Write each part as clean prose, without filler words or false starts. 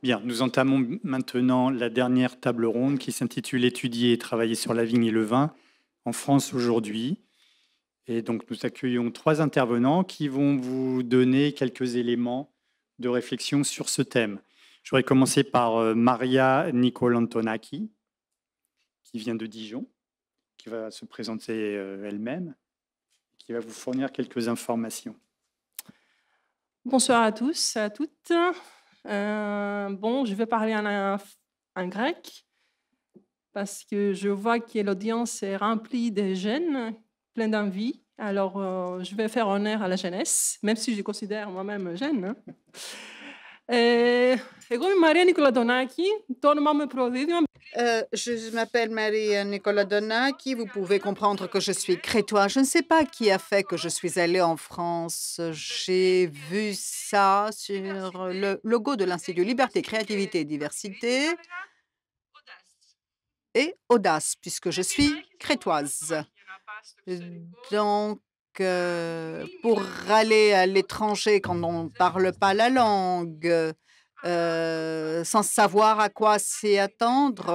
Bien, nous entamons maintenant la dernière table ronde qui s'intitule Étudier et travailler sur la vigne et le vin en France aujourd'hui. Et donc, nous accueillons trois intervenants qui vont vous donner quelques éléments de réflexion sur ce thème. Je voudrais commencer par Maria Nicolantonaki, qui vient de Dijon, qui va se présenter elle-même, qui va vous fournir quelques informations. Bonsoir à tous, à toutes. Bon, je vais parler en grec parce que je vois que l'audience est remplie de jeunes, plein d'envie. Alors, je vais faire honneur à la jeunesse, même si je considère moi-même jeune. Hein. Εγώ είμαι η Μαρία Νικολαντονάκη, το όνομά μου προδίδημα. Je m'appelle Marie Nicolas Donaki. Vous pouvez comprendre que je suis crétois. Je ne sais pas qui a fait que je suis allée en France. J'ai vu ça sur le logo de l'Institut Liberté, Créativité et Diversité et Audace, puisque je suis crétoise. Donc, pour aller à l'étranger quand on ne parle pas la langue, sans savoir à quoi s'y attendre,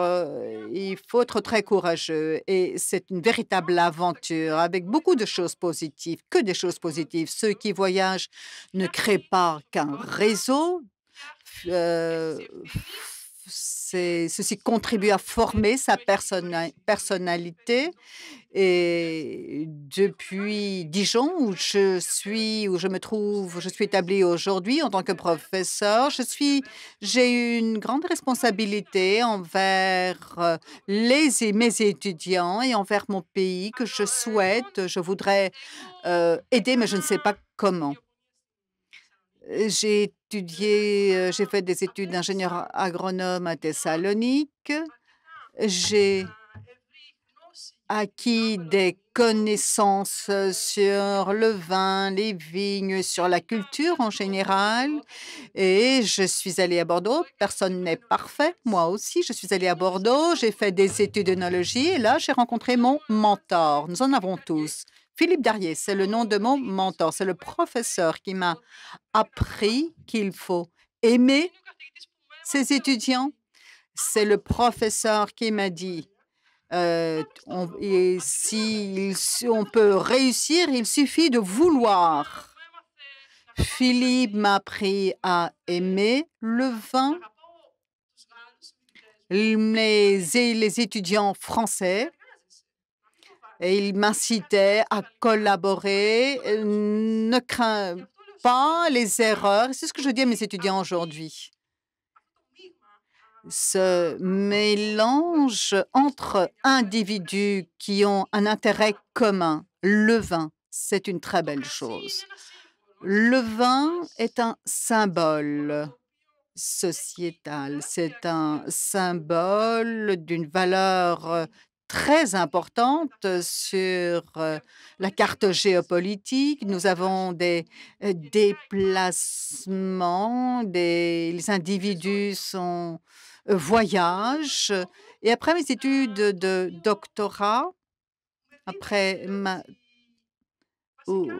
il faut être très courageux et c'est une véritable aventure avec beaucoup de choses positives, que des choses positives. Ceux qui voyagent ne créent pas qu'un réseau, ceci contribue à former sa personnalité et depuis Dijon, où je me trouve, où je suis établie aujourd'hui en tant que professeur, j'ai une grande responsabilité envers mes étudiants et envers mon pays que je voudrais aider, mais je ne sais pas comment. J'ai fait des études d'ingénieur agronome à Thessalonique. J'ai acquis des connaissances sur le vin, les vignes, sur la culture en général. Et je suis allée à Bordeaux. Personne n'est parfait. Moi aussi, je suis allée à Bordeaux. J'ai fait des études d'œnologie et là, j'ai rencontré mon mentor. Nous en avons tous. Philippe Darrier, c'est le nom de mon mentor. C'est le professeur qui m'a appris qu'il faut aimer ses étudiants. C'est le professeur qui m'a dit si on peut réussir, il suffit de vouloir. Philippe m'a appris à aimer le vin. Les étudiants français, et il m'incitait à collaborer. Ne crains pas les erreurs. C'est ce que je dis à mes étudiants aujourd'hui. Ce mélange entre individus qui ont un intérêt commun, le vin, c'est une très belle chose. Le vin est un symbole sociétal, c'est un symbole d'une valeur très importante sur la carte géopolitique. Nous avons des déplacements, les individus voyagent. Et après mes études de doctorat, après ou-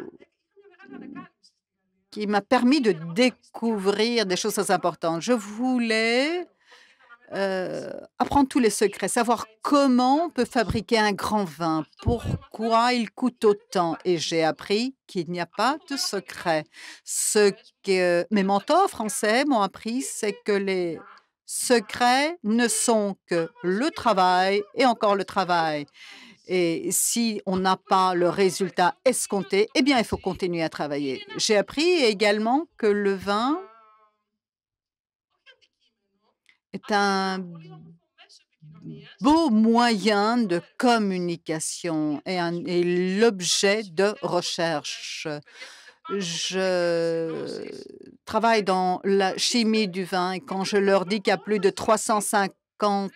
qui m'a permis de découvrir des choses très importantes. Je voulais apprendre tous les secrets, savoir comment on peut fabriquer un grand vin, pourquoi il coûte autant. Et j'ai appris qu'il n'y a pas de secret. Ce que mes mentors français m'ont appris, c'est que les secrets ne sont que le travail et encore le travail. Et si on n'a pas le résultat escompté, eh bien, il faut continuer à travailler. J'ai appris également que le vin est un beau moyen de communication et l'objet de recherche. Je travaille dans la chimie du vin et quand je leur dis qu'il y a plus de 350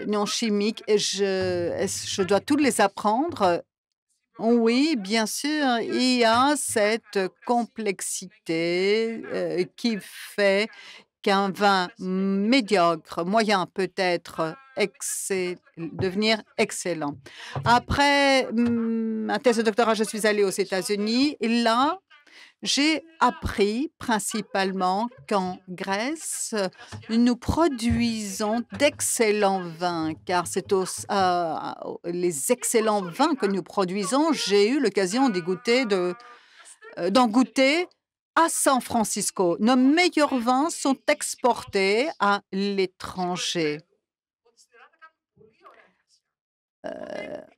noms chimiques et je dois tous les apprendre. Oui, bien sûr, il y a cette complexité qui fait qu'un vin médiocre, moyen peut être devenir excellent. Après ma thèse de doctorat, je suis allée aux États-Unis et là, J'ai appris principalement qu'en Grèce, nous produisons d'excellents vins, car c'est les excellents vins que nous produisons. J'ai eu l'occasion d'en goûter à San Francisco. Nos meilleurs vins sont exportés à l'étranger.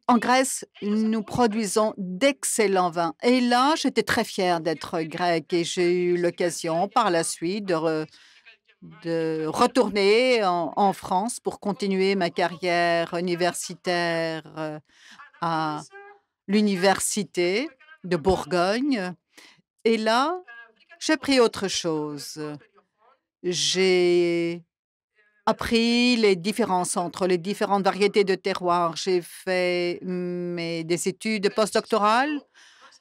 En Grèce, nous produisons d'excellents vins. Et là, j'étais très fière d'être grecque et j'ai eu l'occasion par la suite de retourner en France pour continuer ma carrière universitaire à l'université de Bourgogne. Et là, j'ai pris autre chose. J'ai appris les différences entre les différentes variétés de terroirs. J'ai fait des études postdoctorales.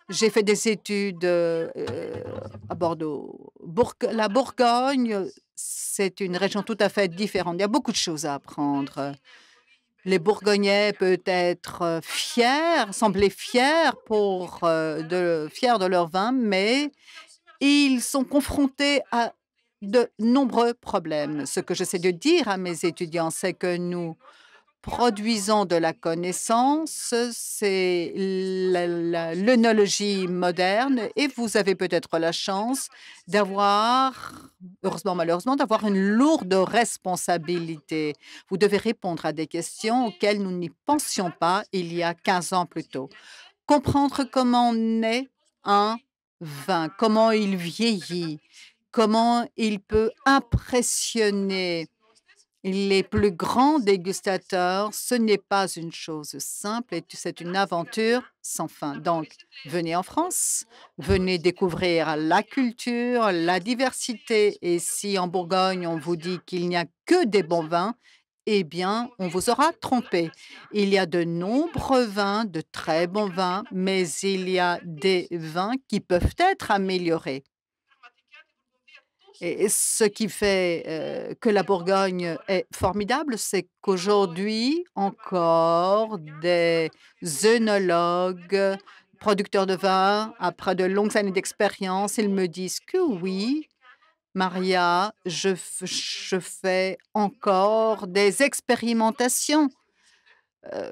J'ai fait des études à Bordeaux. La Bourgogne, c'est une région tout à fait différente. Il y a beaucoup de choses à apprendre. Les Bourgognais peuvent être fiers, sembler fiers de leur vin, mais ils sont confrontés à de nombreux problèmes. Ce que j'essaie de dire à mes étudiants, c'est que nous produisons de la connaissance, c'est l'œnologie moderne, et vous avez peut-être la chance d'avoir, heureusement, malheureusement, d'avoir une lourde responsabilité. Vous devez répondre à des questions auxquelles nous n'y pensions pas il y a 15 ans plus tôt. Comprendre comment naît un vin, comment il vieillit, comment il peut impressionner les plus grands dégustateurs. Ce n'est pas une chose simple et c'est une aventure sans fin. Donc, venez en France, venez découvrir la culture, la diversité. Et si en Bourgogne, on vous dit qu'il n'y a que des bons vins, eh bien, on vous aura trompé. Il y a de nombreux vins, de très bons vins, mais il y a des vins qui peuvent être améliorés. Et ce qui fait que la Bourgogne est formidable, c'est qu'aujourd'hui encore, des œnologues, producteurs de vin, après de longues années d'expérience, ils me disent que oui, Maria, je fais encore des expérimentations.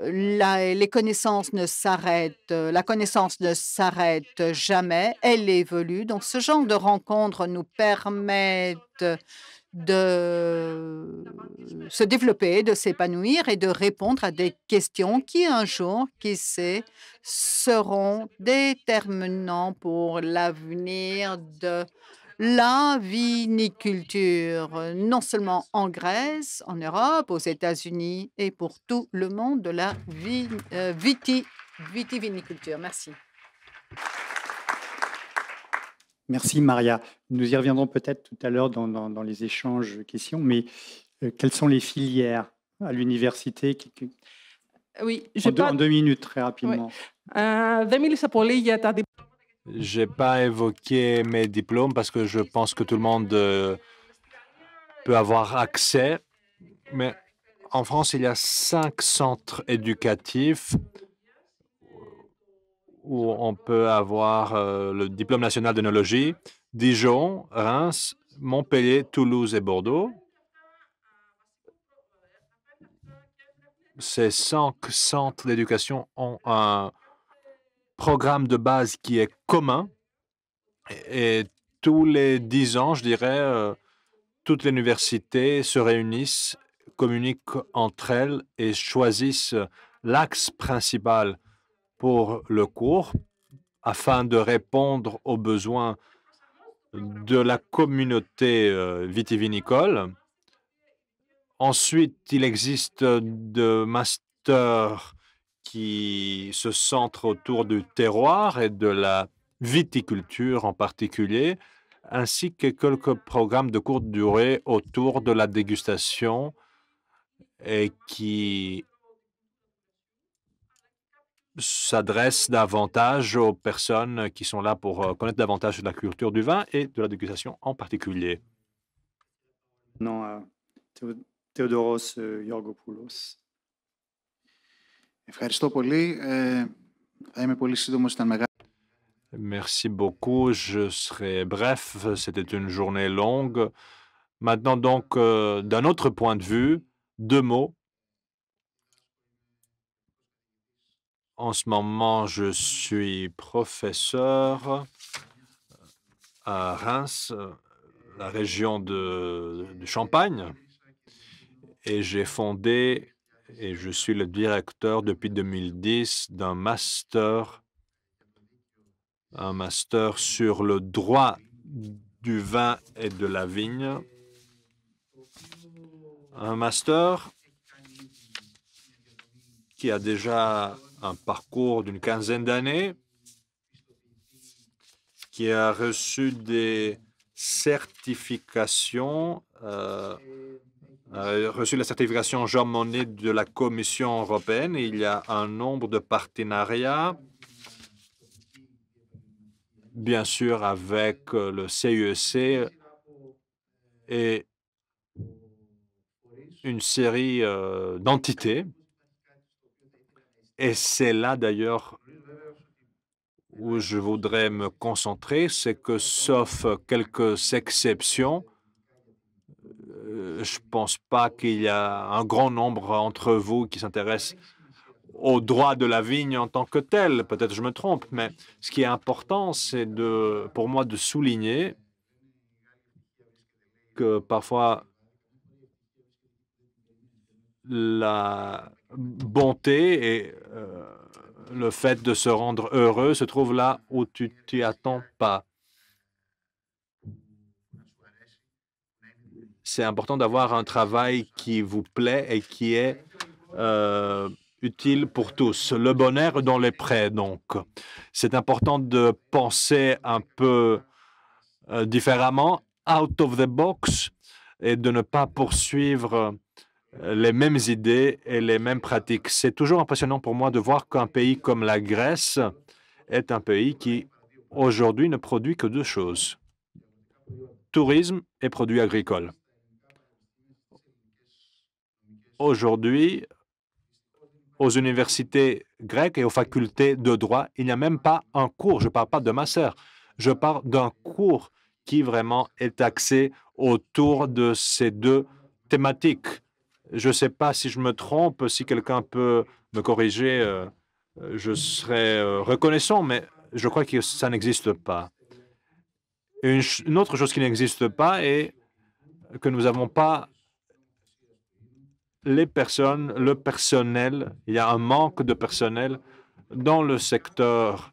Les connaissances ne s'arrêtent, la connaissance ne s'arrête jamais, elle évolue. Donc, ce genre de rencontres nous permettent de se développer, de s'épanouir et de répondre à des questions qui, un jour, qui sait, seront déterminants pour l'avenir de la viniculture, non seulement en Grèce, en Europe, aux États-Unis et pour tout le monde de la vitiviniculture. Merci. Merci Maria. Nous y reviendrons peut-être tout à l'heure dans les échanges questions, mais quelles sont les filières à l'université Oui, en 2 minutes, très rapidement. Je n'ai pas évoqué mes diplômes parce que je pense que tout le monde peut avoir accès. Mais en France, il y a 5 centres éducatifs où on peut avoir le diplôme national d'œnologie: Dijon, Reims, Montpellier, Toulouse et Bordeaux. Ces 5 centres d'éducation ont un programme de base qui est commun et tous les 10 ans, je dirais, toutes les universités se réunissent, communiquent entre elles et choisissent l'axe principal pour le cours afin de répondre aux besoins de la communauté vitivinicole. Ensuite, il existe de masters qui se centrent autour du terroir et de la viticulture en particulier, ainsi que quelques programmes de courte durée autour de la dégustation et qui s'adressent davantage aux personnes qui sont là pour connaître davantage de la culture du vin et de la dégustation en particulier. Non, Theodoros Georgopoulos. Ευχαριστώ πολύ. Θα είμαι πολύ σύντομος. Ήταν μεγάλη. Merci beaucoup. Je serai bref. C'était une journée longue. Maintenant, donc, d'un autre point de vue, 2 mots. En ce moment, je suis professeur à Reims, la région de Champagne, et j'ai fondé et je suis le directeur depuis 2010 un master sur le droit du vin et de la vigne. Un master qui a déjà un parcours d'une quinzaine d'années, qui a reçu des certifications, a reçu la certification Jean Monnet de la Commission européenne. Il y a un nombre de partenariats, bien sûr, avec le CEC et une série d'entités. Et c'est là, d'ailleurs, où je voudrais me concentrer, c'est que, sauf quelques exceptions, je ne pense pas qu'il y a un grand nombre d'entre vous qui s'intéressent au droit de la vigne en tant que tel. Peut-être je me trompe, mais ce qui est important, c'est pour moi de souligner que parfois la bonté et le fait de se rendre heureux se trouve là où tu t'y attends pas. C'est important d'avoir un travail qui vous plaît et qui est utile pour tous. Le bonheur dans les prêts, donc. C'est important de penser un peu différemment, out of the box, et de ne pas poursuivre les mêmes idées et les mêmes pratiques. C'est toujours impressionnant pour moi de voir qu'un pays comme la Grèce est un pays qui, aujourd'hui, ne produit que 2 choses: tourisme et produits agricoles. Aujourd'hui, aux universités grecques et aux facultés de droit, il n'y a même pas un cours. Je ne parle pas de master. Je parle d'un cours qui vraiment est axé autour de ces 2 thématiques. Je ne sais pas si je me trompe, si quelqu'un peut me corriger, je serais reconnaissant, mais je crois que ça n'existe pas. Une autre chose qui n'existe pas est que nous n'avons pas les personnes, le personnel. Il y a un manque de personnel dans le secteur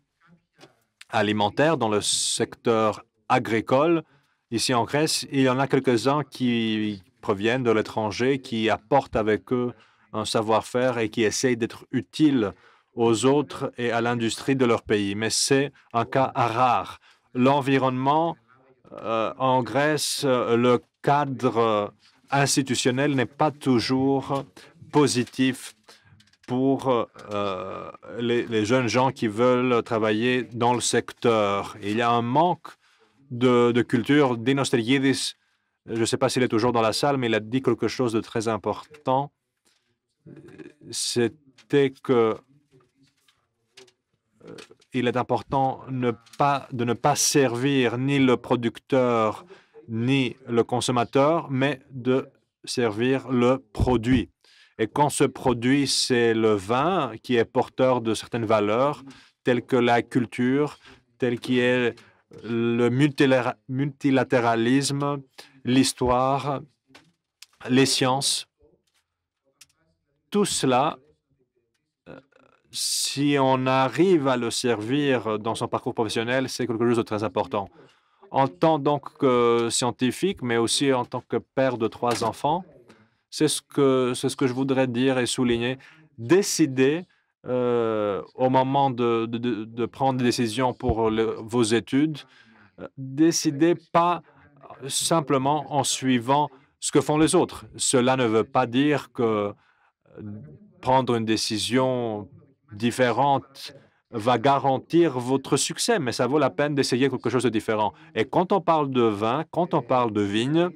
alimentaire, dans le secteur agricole. Ici en Grèce, il y en a quelques-uns qui proviennent de l'étranger, qui apportent avec eux un savoir-faire et qui essayent d'être utiles aux autres et à l'industrie de leur pays. Mais c'est un cas rare. L'environnement en Grèce, le cadre institutionnel n'est pas toujours positif pour les jeunes gens qui veulent travailler dans le secteur. Il y a un manque de culture. Dinos Tergidis, je ne sais pas s'il est toujours dans la salle, mais il a dit quelque chose de très important. C'était que il est important de ne pas servir ni le producteur ni le consommateur, mais de servir le produit. Et quand ce produit, c'est le vin qui est porteur de certaines valeurs, telles que la culture, tel qui est le multilatéralisme, l'histoire, les sciences, tout cela, si on arrive à le servir dans son parcours professionnel, c'est quelque chose de très important. En tant donc que scientifique, mais aussi en tant que père de 3 enfants, c'est ce que je voudrais dire et souligner. Décidez au moment de prendre des décisions pour vos études, décidez pas simplement en suivant ce que font les autres. Cela ne veut pas dire que prendre une décision différente va garantir votre succès, mais ça vaut la peine d'essayer quelque chose de différent. Et quand on parle de vin, quand on parle de vigne,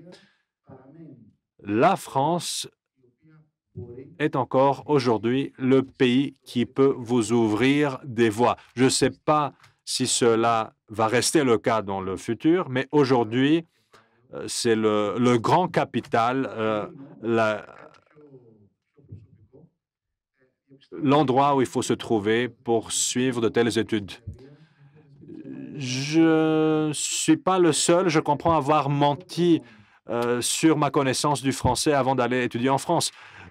la France est encore aujourd'hui le pays qui peut vous ouvrir des voies. Je ne sais pas si cela va rester le cas dans le futur, mais aujourd'hui, c'est le grand capital, l'endroit où il faut se trouver pour suivre de telles études. Je ne suis pas le seul, je comprends avoir menti sur ma connaissance du français avant d'aller étudier en France.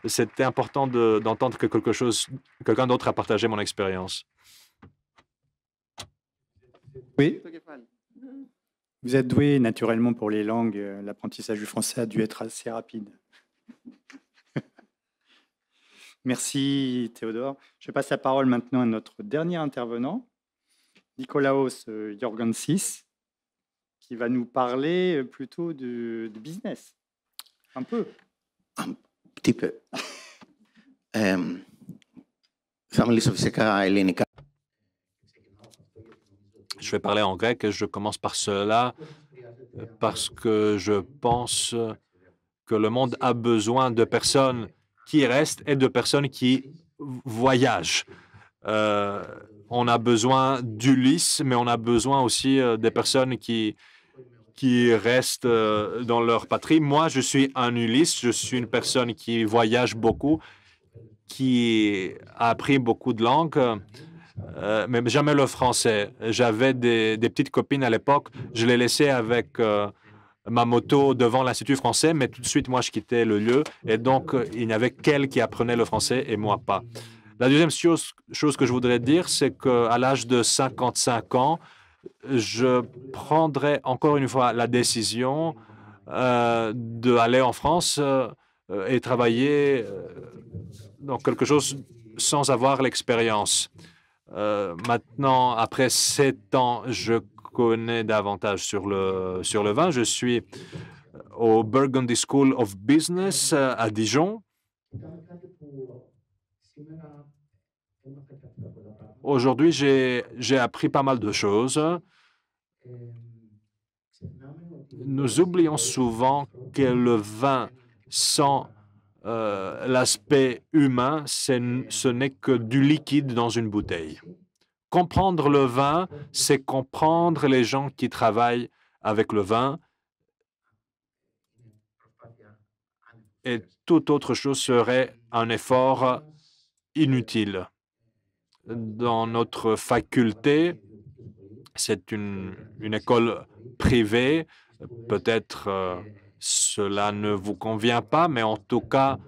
C'était important d'entendre que quelqu'un d'autre a partagé mon expérience. Oui. Vous êtes doué naturellement pour les langues. L'apprentissage du français a dû être assez rapide. Merci Théodore. Je passe la parole maintenant à notre dernier intervenant, Nikolaos Jorgensis, qui va nous parler plutôt de business. Un peu. Un petit peu. Θα μιλήσω φυσικά ελληνικά. Je vais parler en grec et je commence par cela parce que je pense que le monde a besoin de personnes qui restent et de personnes qui voyagent. On a besoin d'Ulysse, mais on a besoin aussi des personnes qui restent dans leur patrie. Moi, je suis un Ulysse, je suis une personne qui voyage beaucoup, qui a appris beaucoup de langues, mais jamais le français. J'avais des petites copines à l'époque, je les laissais avec ma moto devant l'Institut français, mais tout de suite, moi, je quittais le lieu, et donc, il n'y avait qu'elles qui apprenaient le français et moi pas. La deuxième chose que je voudrais dire, c'est qu'à l'âge de 55 ans, je prendrai encore une fois la décision d'aller en France et travailler dans quelque chose sans avoir l'expérience. Maintenant, après 7 ans, je connais davantage sur le vin. Je suis au Burgundy School of Business à Dijon. Aujourd'hui, j'ai appris pas mal de choses. Nous oublions souvent que le vin sans l'aspect humain, ce n'est que du liquide dans une bouteille. Comprendre le vin, c'est comprendre les gens qui travaillent avec le vin, et toute autre chose serait un effort inutile. Dans notre faculté, c'est une école privée. Peut-être cela ne vous convient pas, mais en tout cas,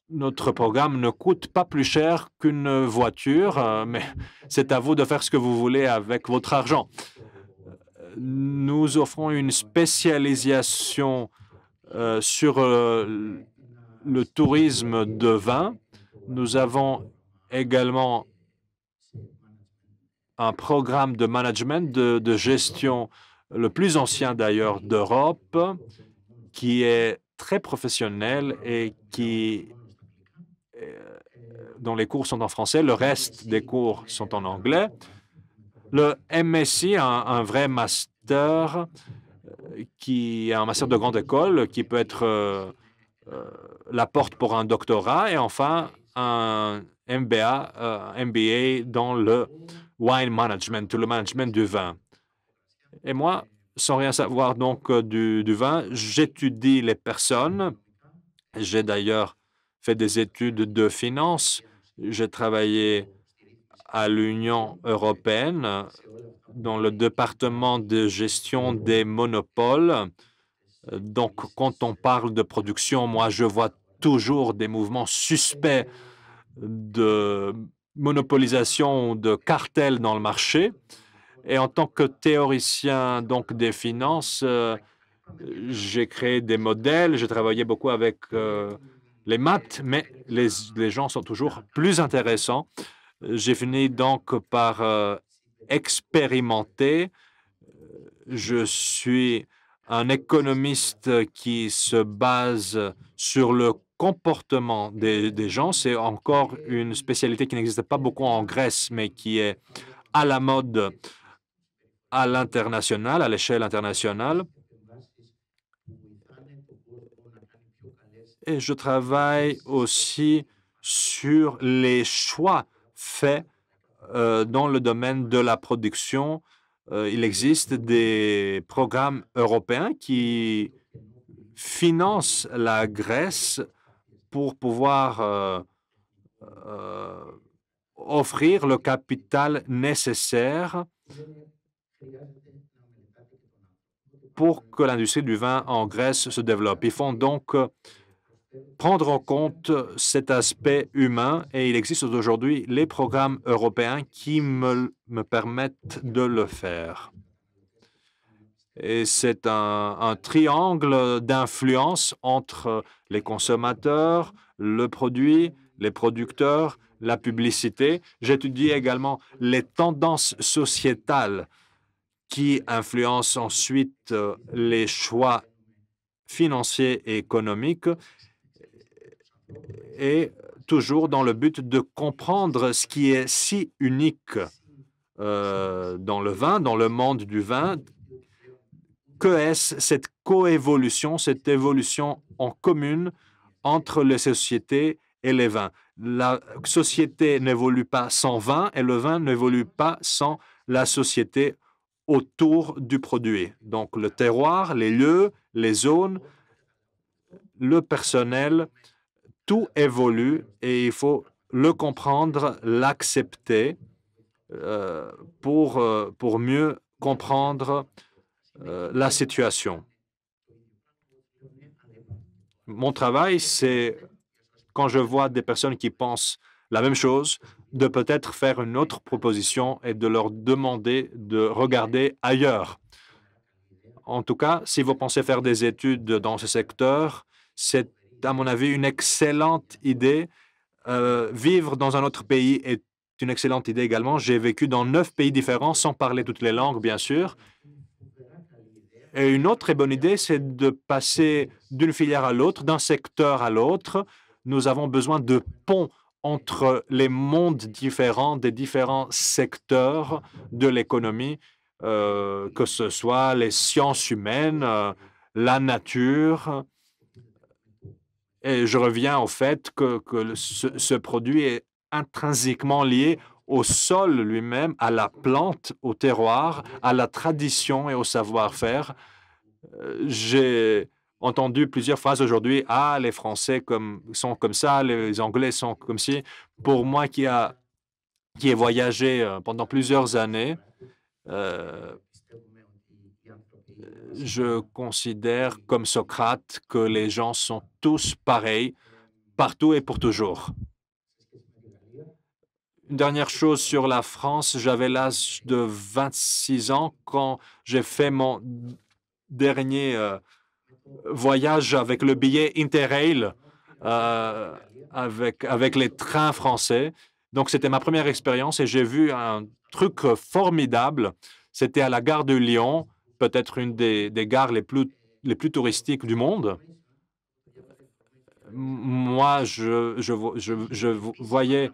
notre programme ne coûte pas plus cher qu'une voiture, mais c'est à vous de faire ce que vous voulez avec votre argent. Nous offrons une spécialisation sur le tourisme de vin. Nous avons également un programme de management, de gestion, le plus ancien d'ailleurs d'Europe, qui est très professionnel et dont les cours sont en français. Le reste des cours sont en anglais. Le MSI a un vrai master, qui est un master de grande école, qui peut être la porte pour un doctorat, et enfin un MBA dans le wine management, le management du vin. Et moi, sans rien savoir donc du vin, j'étudie les personnes. J'ai d'ailleurs fait des études de finance. J'ai travaillé à l'Union européenne dans le département de gestion des monopoles. Donc, quand on parle de production, moi, je vois toujours des mouvements suspects de monopolisation ou de cartel dans le marché. Et en tant que théoricien donc des finances, j'ai créé des modèles, j'ai travaillé beaucoup avec les maths, mais les gens sont toujours plus intéressants. J'ai fini donc par expérimenter. Je suis un économiste qui se base sur le comportement des gens. C'est encore une spécialité qui n'existe pas beaucoup en Grèce, mais qui est à la mode à l'international, à l'échelle internationale. Et je travaille aussi sur les choix faits dans le domaine de la production, il existe des programmes européens qui financent la Grèce pour pouvoir offrir le capital nécessaire pour que l'industrie du vin en Grèce se développe. Il faut donc prendre en compte cet aspect humain et il existe aujourd'hui les programmes européens qui me permettent de le faire. Et c'est un triangle d'influence entre les consommateurs, le produit, les producteurs, la publicité. J'étudie également les tendances sociétales qui influencent ensuite les choix financiers et économiques et toujours dans le but de comprendre ce qui est si unique dans le vin, dans le monde du vin. Que est-ce cette coévolution, cette évolution en commune entre les sociétés et les vins? La société n'évolue pas sans vin et le vin n'évolue pas sans la société autour du produit. Donc, le terroir, les lieux, les zones, le personnel, tout évolue et il faut le comprendre, l'accepter pour mieux comprendre la situation. Mon travail, c'est quand je vois des personnes qui pensent la même chose, de peut-être faire une autre proposition et de leur demander de regarder ailleurs. En tout cas, si vous pensez faire des études dans ce secteur, c'est à mon avis une excellente idée. Vivre dans un autre pays est une excellente idée également. J'ai vécu dans 9 pays différents sans parler toutes les langues, bien sûr. Et une autre très bonne idée, c'est de passer d'une filière à l'autre, d'un secteur à l'autre. Nous avons besoin de ponts entre les mondes différents des différents secteurs de l'économie, que ce soit les sciences humaines, la nature. Et je reviens au fait que ce produit est intrinsèquement lié au sol lui-même, à la plante, au terroir, à la tradition et au savoir-faire. J'ai entendu plusieurs phrases aujourd'hui. Ah, les Français sont comme ça, les Anglais sont comme ci. Pour moi qui ai voyagé pendant plusieurs années, je considère comme Socrate que les gens sont tous pareils, partout et pour toujours. Une dernière chose sur la France, j'avais l'âge de 26 ans quand j'ai fait mon dernier voyage avec le billet Interrail avec les trains français. Donc, c'était ma première expérience et j'ai vu un truc formidable. C'était à la gare de Lyon, peut-être une des gares les plus touristiques du monde. Moi, je voyais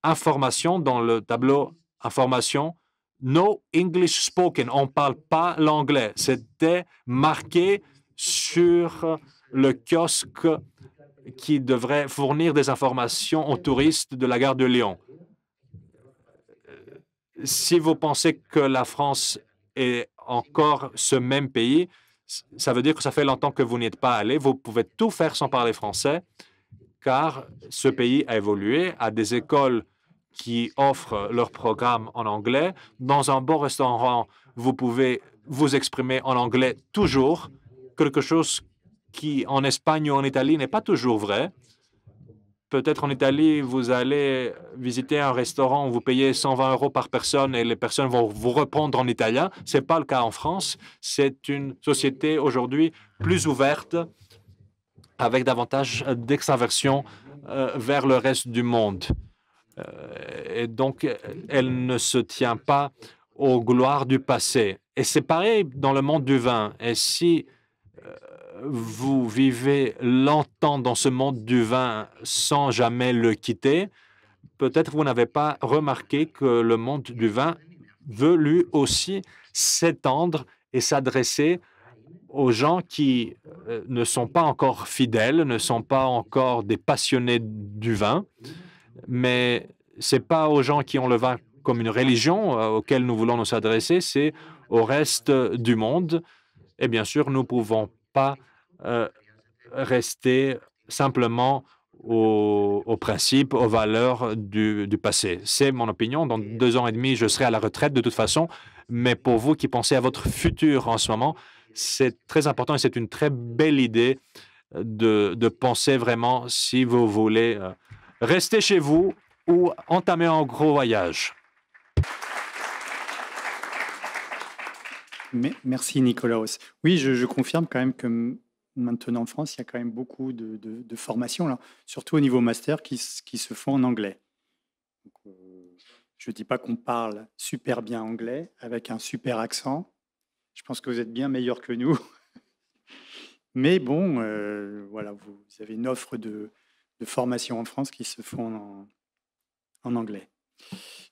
information dans le tableau information. No English spoken. On ne parle pas l'anglais. C'était marqué sur le kiosque qui devrait fournir des informations aux touristes de la gare de Lyon. Si vous pensez que la France est encore ce même pays, ça veut dire que ça fait longtemps que vous n'y êtes pas allé. Vous pouvez tout faire sans parler français, car ce pays a évolué, a des écoles qui offrent leurs programmes en anglais. Dans un bon restaurant, vous pouvez vous exprimer en anglais toujours, quelque chose qui, en Espagne ou en Italie, n'est pas toujours vrai. Peut-être en Italie, vous allez visiter un restaurant où vous payez 120 € par personne et les personnes vont vous répondre en italien. Ce n'est pas le cas en France. C'est une société aujourd'hui plus ouverte, avec davantage d'extraversion vers le reste du monde. Et donc, elle ne se tient pas aux gloires du passé. Et c'est pareil dans le monde du vin. Et si vous vivez longtemps dans ce monde du vin sans jamais le quitter, peut-être vous n'avez pas remarqué que le monde du vin veut lui aussi s'étendre et s'adresser aux gens qui ne sont pas encore fidèles, ne sont pas encore des passionnés du vin, mais ce n'est pas aux gens qui ont le vin comme une religion auquel nous voulons nous adresser, c'est au reste du monde. Et bien sûr, nous ne pouvons pas rester simplement aux principes, aux valeurs du passé. C'est mon opinion. Dans 2 ans et demi, je serai à la retraite de toute façon. Mais pour vous qui pensez à votre futur en ce moment, c'est très important et c'est une très belle idée de penser vraiment si vous voulez rester chez vous ou entamer un gros voyage. Merci, Nicolaos. Oui, je confirme quand même que maintenant en France, il y a quand même beaucoup de formations, là, surtout au niveau master, qui se font en anglais. Donc, je ne dis pas qu'on parle super bien anglais, avec un super accent. Je pense que vous êtes bien meilleurs que nous. Mais bon, voilà, vous avez une offre de formation en France qui se font en anglais.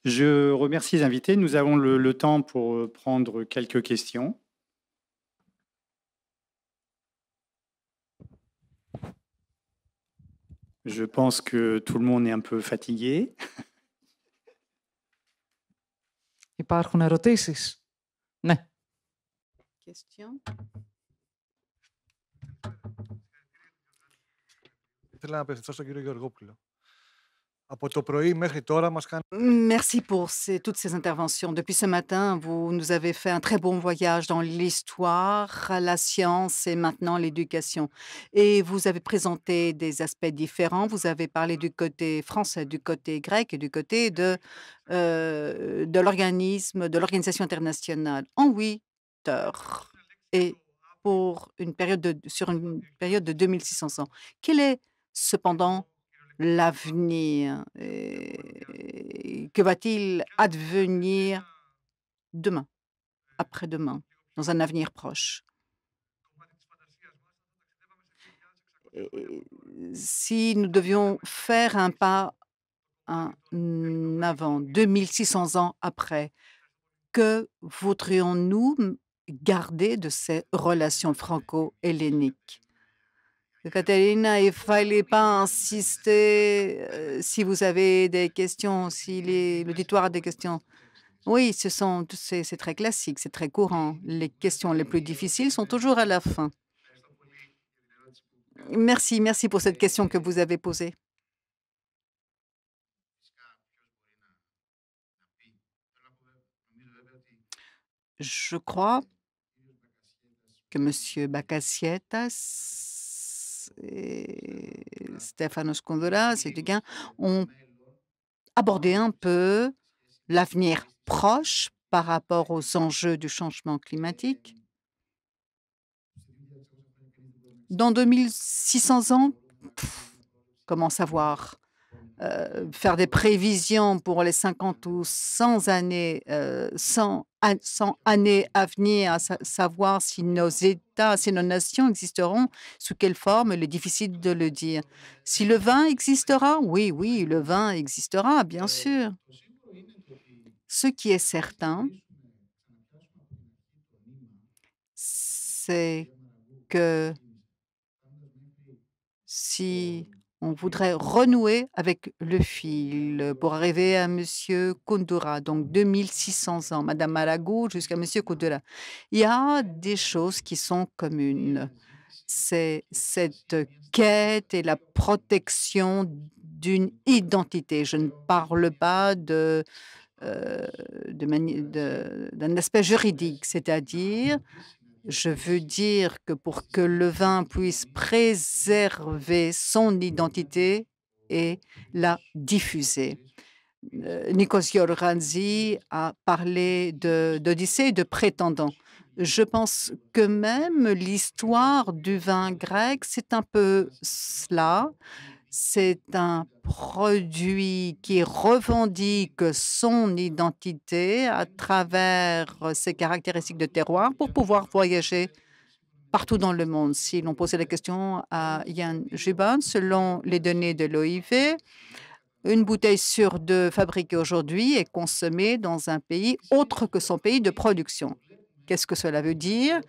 Je remercie les invités. Nous avons le temps pour prendre quelques questions. Je pense que tout le monde est un peu fatigué. Υπάρχουν ερωτήσεις? Ναι. Question. Ήθελα να απευθυνθώ στον κύριο Γεωργόπουλο. Από το πρωί μέχρι τώρα μας κάνει... Merci pour toutes ces interventions. Depuis ce matin, vous nous avez fait un très bon voyage dans l'histoire, la science et maintenant l'éducation. Et vous avez présenté des aspects différents. Vous avez parlé du côté français, du côté grec et du côté de l'organisation internationale en 8 heures et sur une période de 2600 ans. Quel est cependant l'avenir? Que va-t-il advenir demain, après-demain, dans un avenir proche? Et si nous devions faire un pas en avant, 2600 ans après, que voudrions-nous garder de ces relations franco-helléniques? Katharina, il ne fallait pas insister si vous avez des questions, si l'auditoire a des questions. Oui, c'est très classique, c'est très courant. Les questions les plus difficiles sont toujours à la fin. Merci pour cette question que vous avez posée. Je crois que M. Bakasietas et Stefanos Kondouras et Duguin ont abordé un peu l'avenir proche par rapport aux enjeux du changement climatique. Dans 2600 ans, comment savoir? Faire des prévisions pour les 50 ou 100 années, 100 années à venir, à savoir si nos États, si nos nations existeront, sous quelle forme, il est difficile de le dire. Si le vin existera, oui, le vin existera, bien sûr. Ce qui est certain, c'est que si on voudrait renouer avec le fil pour arriver à M. Koundoura, donc 2600 ans, Madame Malagou jusqu'à M. Koundoura. Il y a des choses qui sont communes. C'est cette quête et la protection d'une identité. Je ne parle pas d'un aspect juridique, c'est-à-dire je veux dire que pour que le vin puisse préserver son identité et la diffuser. Nikos Georganzi a parlé d'Odyssée et de prétendants. Je pense que même l'histoire du vin grec, c'est un peu cela. C'est un produit qui revendique son identité à travers ses caractéristiques de terroir pour pouvoir voyager partout dans le monde. Si l'on posait la question à Jan Juban, selon les données de l'OIV, une bouteille sur 2 fabriquée aujourd'hui est consommée dans un pays autre que son pays de production. Qu'est-ce que cela veut dire?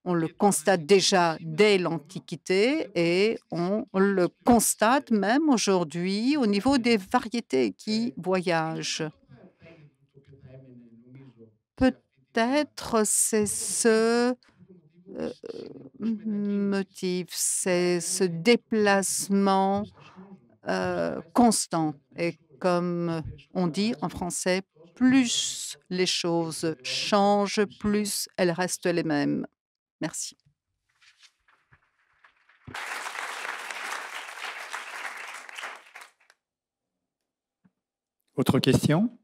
On le constate déjà dès l'Antiquité et on le constate même aujourd'hui au niveau des variétés qui voyagent. Peut-être c'est ce motif, c'est ce déplacement constant. Et comme on dit en français, plus les choses changent, plus elles restent les mêmes. Merci. Autre question?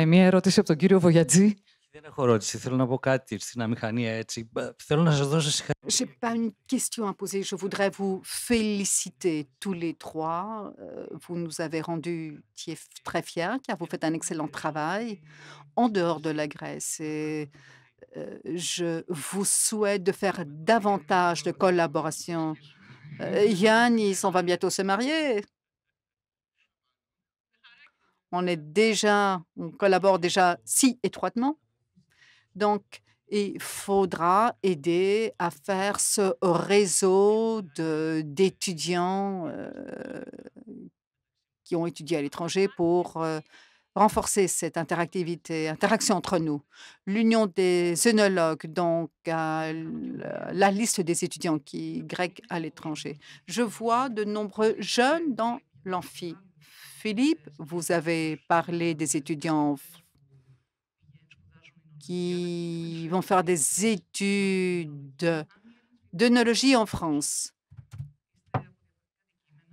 Μία ερώτηση από τον κύριο Βογιατζή. Δεν έχω ερώτηση. Θέλω να πω κάτι στην αμηχανία έτσι. Θέλω να σας δώσω συγχαρητήρια. Je n'ai pas une question à poser. Je voudrais vous féliciter tous les trois. Vous nous avez rendus très fiers car vous faites un excellent travail en dehors de la Grèce. Et je vous souhaite de faire davantage de collaboration. Yannis, on va bientôt se marier. On collabore déjà si étroitement. Donc, il faudra aider à faire ce réseau d'étudiants qui ont étudié à l'étranger pour renforcer cette interaction entre nous. L'Union des œnologues, donc la liste des étudiants grecs à l'étranger. Je vois de nombreux jeunes dans l'amphi. Philippe, vous avez parlé des étudiants qui vont faire des études d'œnologie en France.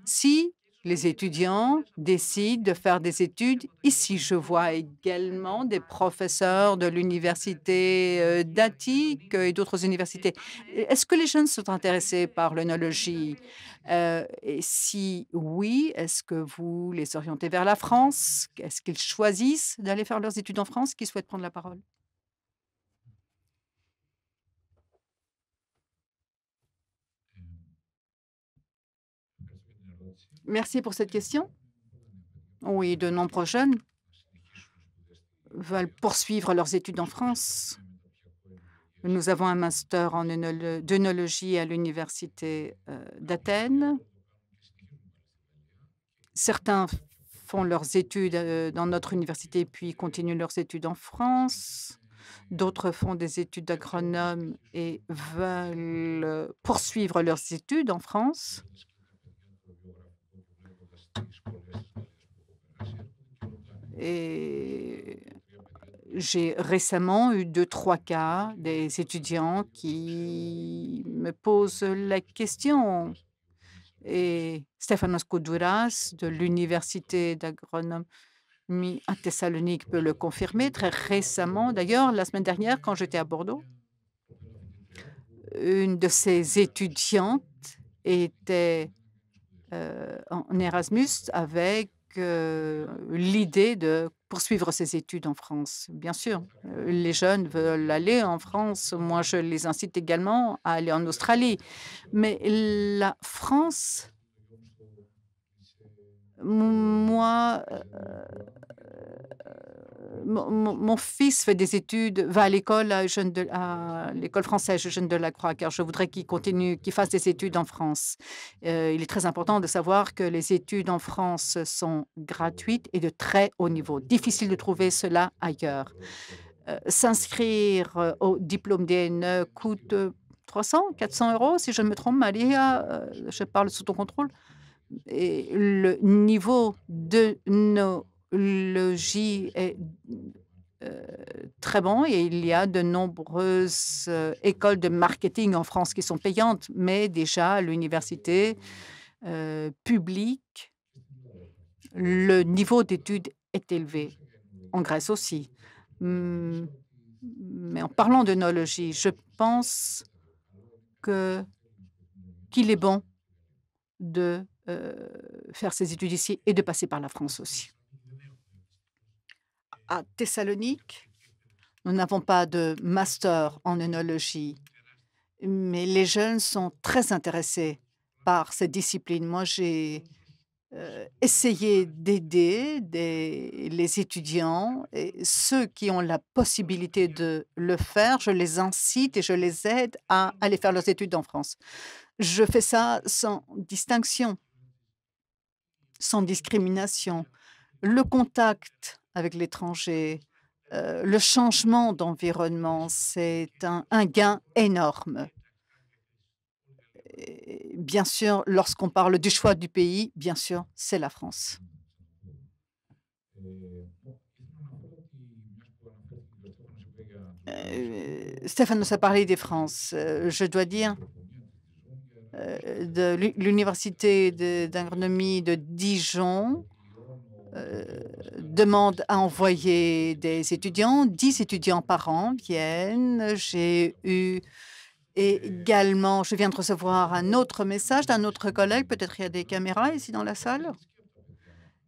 Si les étudiants décident de faire des études ici, je vois également des professeurs de l'université d'Attique et d'autres universités. Est-ce que les jeunes sont intéressés par l'œnologie? Et si oui, est-ce que vous les orientez vers la France? Est-ce qu'ils choisissent d'aller faire leurs études en France? Qui souhaite prendre la parole? Merci pour cette question. Oui, de nombreux jeunes veulent poursuivre leurs études en France. Nous avons un master en d'œnologie à l'université d'Athènes. Certains font leurs études dans notre université puis continuent leurs études en France. D'autres font des études d'agronome et veulent poursuivre leurs études en France. Et j'ai récemment eu 2-3 cas des étudiants qui me posent la question. Et Stéphanos Koudouras de l'université d'agronomie à Thessalonique peut le confirmer. Très récemment, d'ailleurs, la semaine dernière, quand j'étais à Bordeaux, une de ces étudiantes était en Erasmus avec l'idée de poursuivre ses études en France. Bien sûr, les jeunes veulent aller en France. Moi, je les incite également à aller en Australie. Mais la France, moi, mon fils fait des études, va à l'école à l'école française Eugène Delacroix, car je voudrais qu'il fasse des études en France. Il est très important de savoir que les études en France sont gratuites et de très haut niveau. Difficile de trouver cela ailleurs. S'inscrire au diplôme DNE coûte 300-400 euros, si je ne me trompe. Maria, je parle sous ton contrôle. Et le niveau de l'œnologie est très bon et il y a de nombreuses écoles de marketing en France qui sont payantes, mais déjà à l'université publique, le niveau d'études est élevé. En Grèce aussi. Mais en parlant d'œnologie, je pense qu'il est bon de faire ses études ici et de passer par la France aussi. À Thessalonique, nous n'avons pas de master en œnologie, mais les jeunes sont très intéressés par cette discipline. Moi, j'ai essayer d'aider les étudiants et ceux qui ont la possibilité de le faire, je les incite et je les aide à aller faire leurs études en France. Je fais ça sans distinction, sans discrimination. Le contact avec l'étranger, le changement d'environnement, c'est un gain énorme. Et bien sûr, lorsqu'on parle du choix du pays, bien sûr, c'est la France. Stéphane a parlé des France. Je dois dire, de l'université d'agronomie de Dijon demande à envoyer des étudiants. 10 étudiants par an viennent. J'ai eu également, je viens de recevoir un autre message d'un autre collègue. Peut-être il y a des caméras ici dans la salle.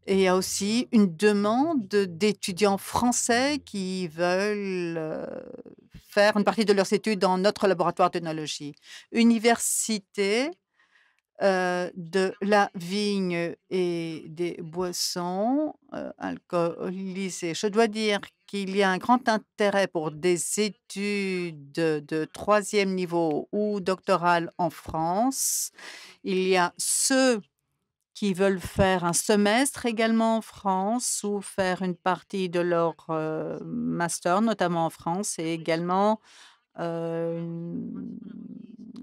Et il y a aussi une demande d'étudiants français qui veulent faire une partie de leurs études dans notre laboratoire d'œnologie. Université de la vigne et des boissons alcoolisées. Je dois dire qu'il y a un grand intérêt pour des études de troisième niveau ou doctorales en France. Il y a ceux qui veulent faire un semestre également en France ou faire une partie de leur master, notamment en France, et également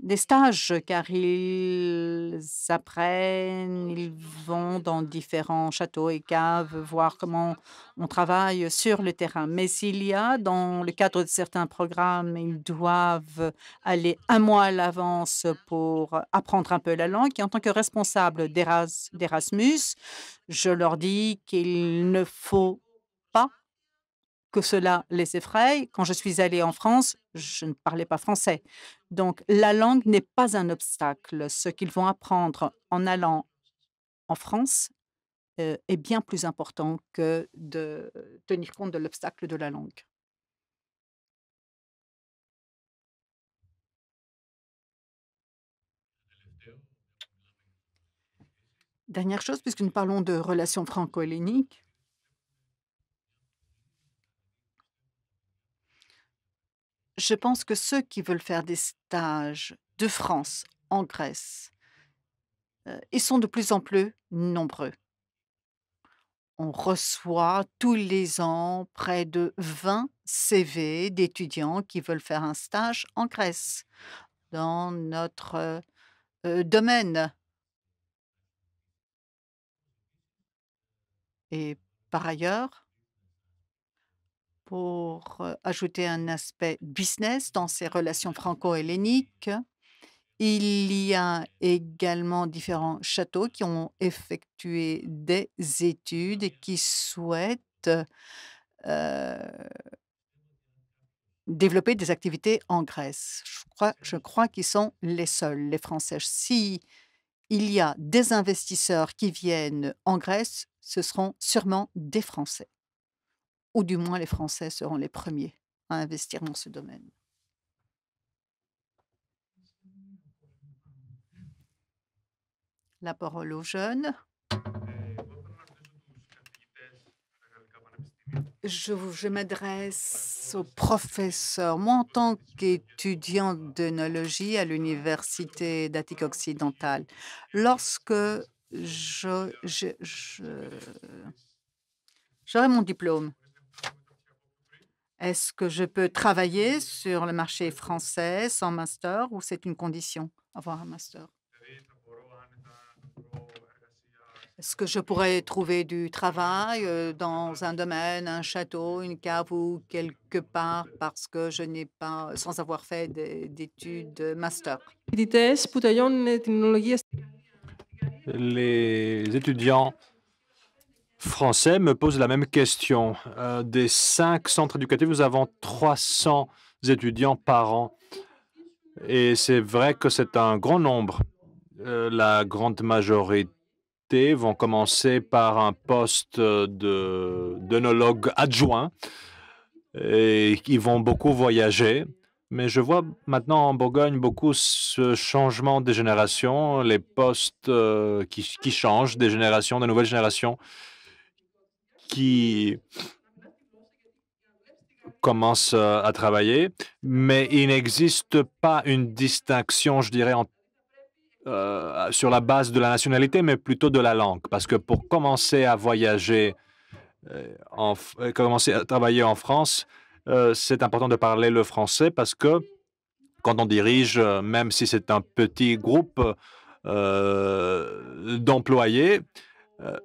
des stages, car ils apprennent, ils vont dans différents châteaux et caves voir comment on travaille sur le terrain. Mais s'il y a, dans le cadre de certains programmes, ils doivent aller un mois à l'avance pour apprendre un peu la langue. Et en tant que responsable d'Erasmus, je leur dis qu'il ne faut pas que cela les effraie. Quand je suis allée en France, je ne parlais pas français. Donc, la langue n'est pas un obstacle. Ce qu'ils vont apprendre en allant en France est bien plus important que de tenir compte de l'obstacle de la langue. Dernière chose, puisque nous parlons de relations franco-helléniques, je pense que ceux qui veulent faire des stages de France en Grèce, ils sont de plus en plus nombreux. On reçoit tous les ans près de 20 CV d'étudiants qui veulent faire un stage en Grèce dans notre domaine. Et par ailleurs, pour ajouter un aspect business dans ces relations franco-helléniques, il y a également différents châteaux qui ont effectué des études et qui souhaitent développer des activités en Grèce. Je crois qu'ils sont les seuls, les Français. Si il y a des investisseurs qui viennent en Grèce, ce seront sûrement des Français, ou du moins les Français seront les premiers à investir dans ce domaine. La parole aux jeunes. Je m'adresse aux professeurs. Moi, en tant qu'étudiant d'œnologie à l'Université d'Attique occidentale, lorsque j'aurai mon diplôme, est-ce que je peux travailler sur le marché français sans master ou c'est une condition, avoir un master? Est-ce que je pourrais trouver du travail dans un domaine, un château, une cave ou quelque part parce que je n'ai pas, sans avoir fait d'études master? Φοιτητές που τελειώνουν την ολογία Les étudiants français me posent la même question. Des 5 centres éducatifs, nous avons 300 étudiants par an. Et c'est vrai que c'est un grand nombre. La grande majorité vont commencer par un poste d'œnologue adjoint et ils vont beaucoup voyager. Mais je vois maintenant en Bourgogne beaucoup ce changement des générations, les postes qui changent, des générations, de nouvelles générations qui commencent à travailler, mais il n'existe pas une distinction, je dirais, sur la base de la nationalité, mais plutôt de la langue. Parce que pour commencer à voyager, commencer à travailler en France, c'est important de parler le français parce que quand on dirige, même si c'est un petit groupe d'employés, euh,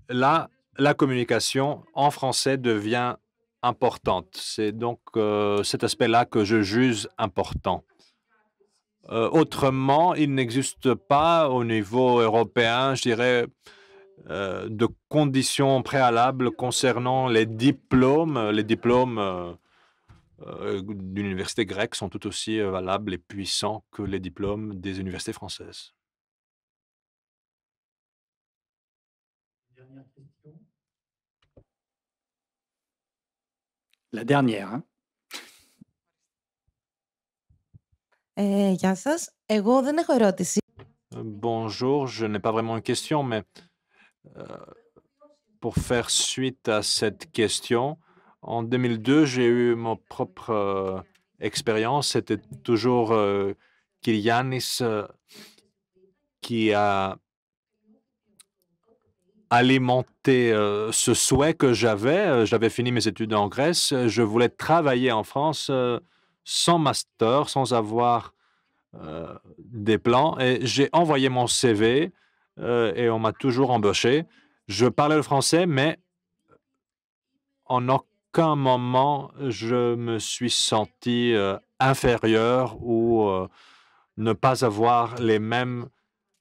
là, la communication en français devient importante. C'est donc cet aspect-là que je juge important. Autrement, il n'existe pas au niveau européen, je dirais, de conditions préalables concernant les diplômes. Les diplômes d'universités grecques sont tout aussi valables et puissants que les diplômes des universités françaises. La dernière, hein. Γεια σας. Εγώ δεν έχω ερώτηση. Bonjour, je n'ai pas vraiment une question, mais pour faire suite à cette question, en 2002, j'ai eu mon propre expérience. C'était toujours Kyrianis qui a alimenté ce souhait que j'avais. J'avais fini mes études en Grèce. Je voulais travailler en France sans master, sans avoir des plans. Et j'ai envoyé mon CV et on m'a toujours embauché. Je parlais le français, mais en aucun moment je me suis senti inférieur ou ne pas avoir les mêmes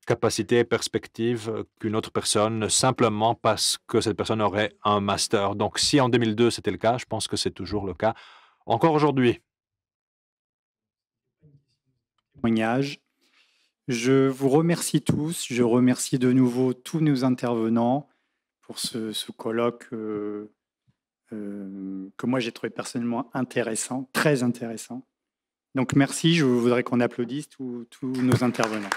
capacités et perspectives qu'une autre personne, simplement parce que cette personne aurait un master. Donc, si en 2002 c'était le cas, je pense que c'est toujours le cas encore aujourd'hui. Témoignage. Je vous remercie tous. Je remercie de nouveau tous nos intervenants pour ce colloque que moi j'ai trouvé personnellement intéressant, très intéressant. Donc merci, je voudrais qu'on applaudisse tous nos intervenants.